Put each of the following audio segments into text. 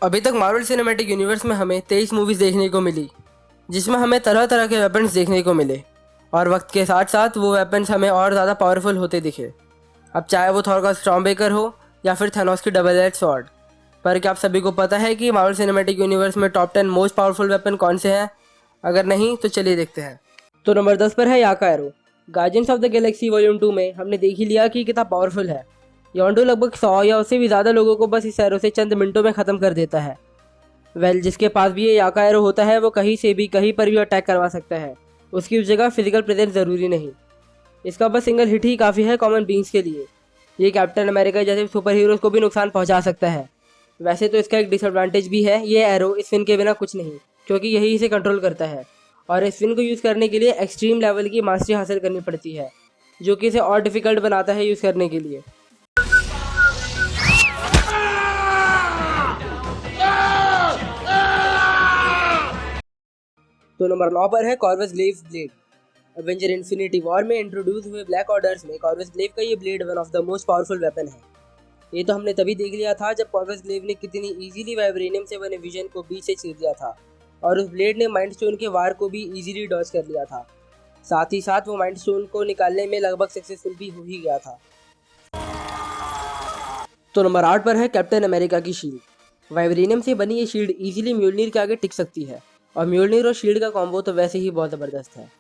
अभी तक Marvel cinematic universe में हमें 23 मूवीज़ देखने को मिली, जिसमें हमें तरह तरह के वेपन्स देखने को मिले और वक्त के साथ साथ वो वेपन्स हमें और ज़्यादा पावरफुल होते दिखे। अब चाहे वो थॉर का स्टॉर्मब्रेकर हो या फिर थैनोस की डबल एज स्वॉर्ड। पर क्या आप सभी को पता है कि मार्वल सिनेमैटिक यूनिवर्स में टॉप 10 मोस्ट पावरफुल वेपन कौन से हैं? अगर नहीं तो चलिए देखते हैं। तो नंबर 10 पर है याका arrow. Guardians of the Galaxy volume 2 में हमने देख ही लिया कि कितना पावरफुल है। योंडो लगभग 100 या उससे भी ज़्यादा लोगों को बस इस एरो से चंद मिनटों में ख़त्म कर देता है। जिसके पास भी ये याका एरो होता है वो कहीं से भी कहीं पर भी अटैक करवा सकता है। उसकी उस जगह फिजिकल प्रेजेंस ज़रूरी नहीं। इसका बस सिंगल हिट ही काफ़ी है कॉमन बींग्स के लिए। ये कैप्टन अमेरिका जैसे सुपर हीरोज़ को भी नुकसान पहुंचा सकता है। वैसे तो इसका एक डिसएडवांटेज भी है, ये एरो इस फिन के बिना कुछ नहीं, क्योंकि यही इसे कंट्रोल करता है और इस फिन को यूज़ करने के लिए एक्सट्रीम लेवल की मास्टरी हासिल करनी पड़ती है, जो कि इसे और डिफ़िकल्ट बनाता है यूज़ करने के लिए। तो नंबर 9 पर है Corvus Glaive blade. Avenger Infinity War में इंट्रोड्यूस हुए ब्लैक ऑर्डर्स में कॉर्वस ग्लेव का ये blade one of the most powerful weapon है। ये तो हमने तभी देख लिया था जब कॉर्वस ग्लेव ने कितनी इजीली वाइब्रेनियम से बने विजन को बीच से चीर दिया था और उस ब्लेड ने माइंड स्टोन के वार को भी इजीली डॉज कर लिया था। साथ ही साथ वो माइंड स्टोन को निकालने में लगभग सक्सेसफुल भी हो ही गया था। तो नंबर 8 पर है कैप्टन अमेरिका की शील्ड। वाइब्रेनियम से बनी ये शील्ड इजीली म्योल्निर के आगे टिक सकती है और म्योल्निर और शील्ड का कॉम्बो तो वैसे ही बहुत ज़बरदस्त है।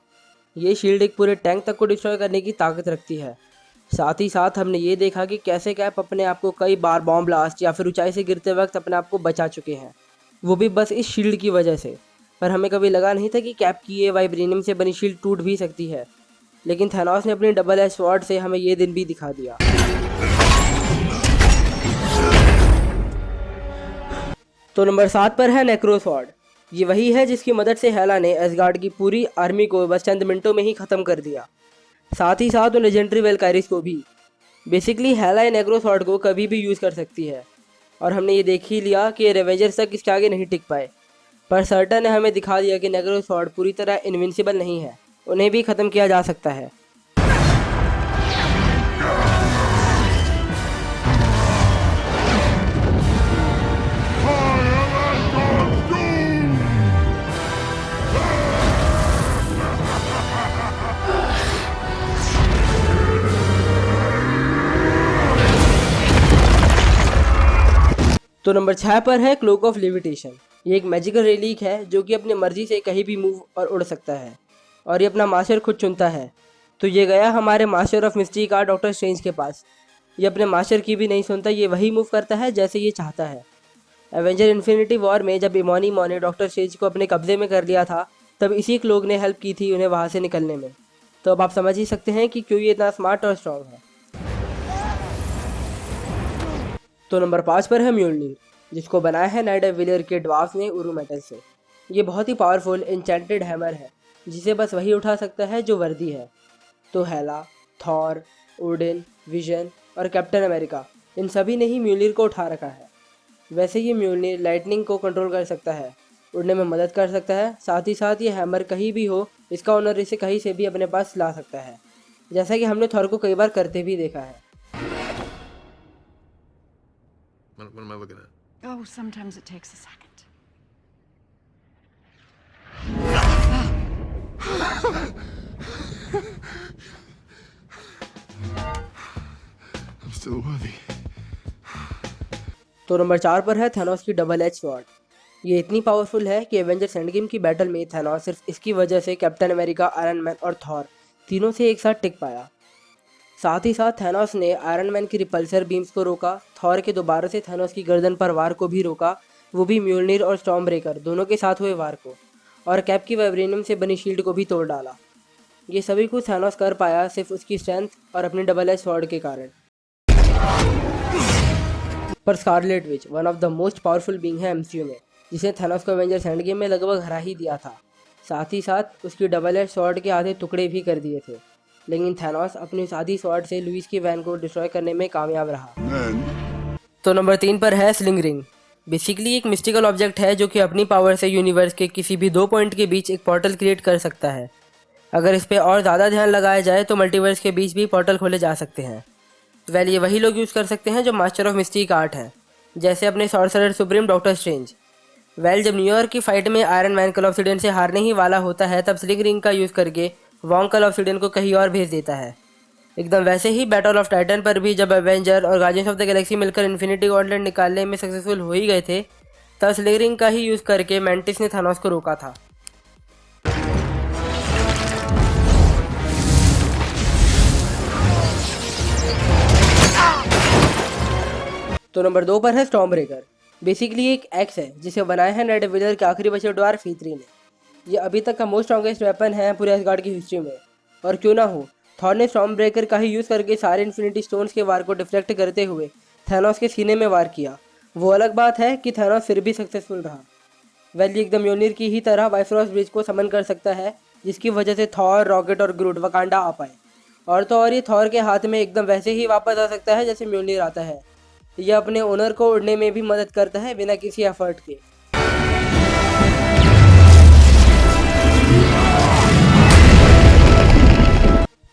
ये शील्ड एक पूरे टैंक तक को डिस्ट्रॉय करने की ताकत रखती है। साथ ही साथ हमने ये देखा कि कैसे कैप अपने आप को कई बार बॉम्ब ब्लास्ट या फिर ऊंचाई से गिरते वक्त अपने आप को बचा चुके हैं, वो भी बस इस शील्ड की वजह से। पर हमें कभी लगा नहीं था कि कैप की ये वाइब्रेनियम से बनी शील्ड टूट भी सकती है, लेकिन थैनोस ने अपनी डबल एज स्वॉर्ड से हमें ये दिन भी दिखा दिया। तो नंबर 7 पर है नेक्रो स्वॉर्ड। ये वही है जिसकी मदद से हेला ने एसगार्ड की पूरी आर्मी को बस चंद मिनटों में ही ख़त्म कर दिया, साथ ही साथ उन लेजेंडरी वेलकारिस को भी। बेसिकली हेला इन नेक्रो स्वॉर्ड को कभी भी यूज़ कर सकती है और हमने ये देख ही लिया कि रेवेंजर्स तक इसके आगे नहीं टिक पाए। पर सर्टन ने हमें दिखा दिया कि नेक्रो स्वॉर्ड पूरी तरह इनविंसिबल नहीं है, उन्हें भी ख़त्म किया जा सकता है। तो नंबर 6 पर है क्लोक ऑफ लेविटेशन। ये एक मैजिकल रिलीक है जो कि अपनी मर्जी से कहीं भी मूव और उड़ सकता है और ये अपना मास्टर खुद चुनता है। तो ये गया हमारे मास्टर ऑफ मिस्ट्री का डॉक्टर स्ट्रेंज के पास। ये अपने मास्टर की भी नहीं सुनता, ये वही मूव करता है जैसे ये चाहता है। एवेंजर इन्फिनिटी वॉर में जब इमोनी मॉ ने डॉक्टर स्ट्रेंज को अपने कब्जे में कर लिया था, तब इसी क्लोक ने हेल्प की थी उन्हें वहाँ से निकलने में। तो अब आप समझ ही सकते हैं कि क्यों ये इतना स्मार्ट और स्ट्रॉन्ग है। तो नंबर 5 पर है म्योल्निर, जिसको बनाया है नाइडर विलियर के ड्वार्फ ने उरू मेटल से। ये बहुत ही पावरफुल एन्चेंटेड हैमर है जिसे बस वही उठा सकता है जो वर्दी है। तो हेला, थॉर, ओडिन, विजन और कैप्टन अमेरिका, इन सभी ने ही म्योल्निर को उठा रखा है। वैसे ये म्योल्निर लाइटनिंग को कंट्रोल कर सकता है, उड़ने में मदद कर सकता है, साथ ही साथ ये हैमर कहीं भी हो इसका ओनर इसे कहीं से भी अपने पास ला सकता है, जैसा कि हमने थॉर को कई बार करते भी देखा है। What am I looking at? Oh, sometimes it takes a second. I'm still worthy. तो नंबर 4 पर है थैनोस की डबल एज स्वॉर्ड। ये इतनी पावरफुल है कि एवेंजर्स एंड गेम की बैटल में थैनोस सिर्फ इसकी वजह से कैप्टन अमेरिका, आयरन मैन और थॉर तीनों से एक साथ टिक पाया। साथ ही साथ थैनोस ने आयरन मैन की रिपल्सर बीम्स को रोका, थॉर के दोबारा से थैनोस की गर्दन पर वार को भी रोका, वो भी म्योल्निर और स्टॉर्म ब्रेकर दोनों के साथ हुए वार को, और कैप की वाइब्रेनियम से बनी शील्ड को भी तोड़ डाला। ये सभी कुछ थैनोस कर पाया सिर्फ उसकी स्ट्रेंथ और अपनी डबल एज स्वॉर्ड के कारण। पर Scarlet which one of the most powerful being है एमसीयू में, जिसे थैनोस को एवेंजर्स एंड गेम में लगभग हरा ही दिया था। साथ ही साथ उसकी डबल एज स्वॉर्ड के आधे टुकड़े भी कर दिए थे, लेकिन थैनोस अपनी उस आधी स्वॉर्ड से लुइस की वैन को डिस्ट्रॉय करने में कामयाब रहा। तो नंबर 3 पर है स्लिंग रिंग। बेसिकली एक मिस्टिकल ऑब्जेक्ट है जो कि अपनी पावर से यूनिवर्स के किसी भी 2 पॉइंट के बीच एक पोर्टल क्रिएट कर सकता है। अगर इस पर और ज़्यादा ध्यान लगाया जाए तो मल्टीवर्स के बीच भी पोर्टल खोले जा सकते हैं। ये वही लोग यूज़ कर सकते हैं जो मास्टर ऑफ मिस्ट्री का आर्ट है। जैसे अपने सॉर्सरर सुप्रीम डॉक्टर स्ट्रेंज। जब न्यूयॉर्क की फाइट में आयरन मैन कल ऑब्सिडियन से हारने ही वाला होता है, तब स्लिंग रिंग का यूज़ करके वॉन्ग कल ऑब्सिडियन को कहीं और भेज देता है। एकदम वैसे ही बैटल ऑफ टाइटन पर भी जब एवेंजर और गार्डियंस ऑफ द गैलेक्सी मिलकर इन्फिनिटी गॉन्टलेट निकालने में सक्सेसफुल हो ही गए थे, तब स्लिंग रिंग का ही यूज़ करके मैंटिस ने थानोस को रोका था। तो नंबर 2 पर है स्टॉर्म ब्रेकर। बेसिकली एक एक्स है जिसे बनाया है नाइट विलर के आखिरी बचे ड्वार्फ E3 ने। ये अभी तक का मोस्ट स्ट्रॉन्गेस्ट वेपन है पूरे एसगार्ड की हिस्ट्री में। और क्यों ना हो, थॉर ने स्टॉर्म ब्रेकर का ही यूज़ करके सारे इन्फिनिटी स्टोन्स के वार को डिफ्लेक्ट करते हुए थैनोस के सीने में वार किया। वो अलग बात है कि थैनोस फिर भी सक्सेसफुल रहा। ये एकदम योनिर की ही तरह बाइफ्रॉस्ट ब्रिज को समन कर सकता है, जिसकी वजह से थॉर, रॉकेट और ग्रूट वकांडा आ पाए। और ये थॉर के हाथ में एकदम वैसे ही वापस आ सकता है जैसे म्योनिर आता है। यह अपने ओनर को उड़ने में भी मदद करता है बिना किसी एफर्ट के।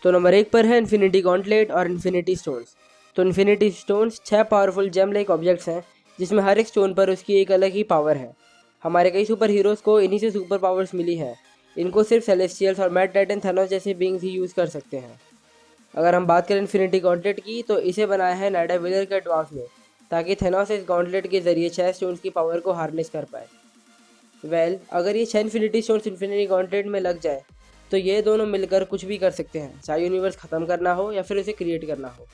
तो नंबर 1 पर है इन्फिनिटी गॉन्टलेट और इन्फिनिटी स्टोन्स। तो infinity stones 6 powerful gem like objects हैं, जिसमें हर एक स्टोन पर उसकी एक अलग ही पावर है। हमारे कई सुपर हीरोज़ को इन्हीं से सुपर पावर्स मिली है। इनको सिर्फ सेलेस्टियल्स और मैड टाइटन थैनोस जैसे बींग्स ही यूज़ कर सकते हैं। अगर हम बात करें इन्फिनिटी गॉन्टलेट की, तो इसे बनाया है नाइट विलर के ड्वार्फ ने, ताकि थैनोस इस गॉन्टलेट के जरिए 6 स्टोन्स की पावर को हार्नेस कर पाए। अगर ये 6 इन्फिनिटी स्टोन्स इन्फिनिटी गॉन्टलेट में लग जाए, तो ये दोनों मिलकर कुछ भी कर सकते हैं, चाहे यूनिवर्स ख़त्म करना हो या फिर उसे क्रिएट करना हो।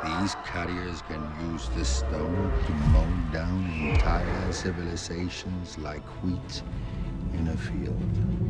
These carriers can use this stone to mow down entire civilizations like wheat in a field.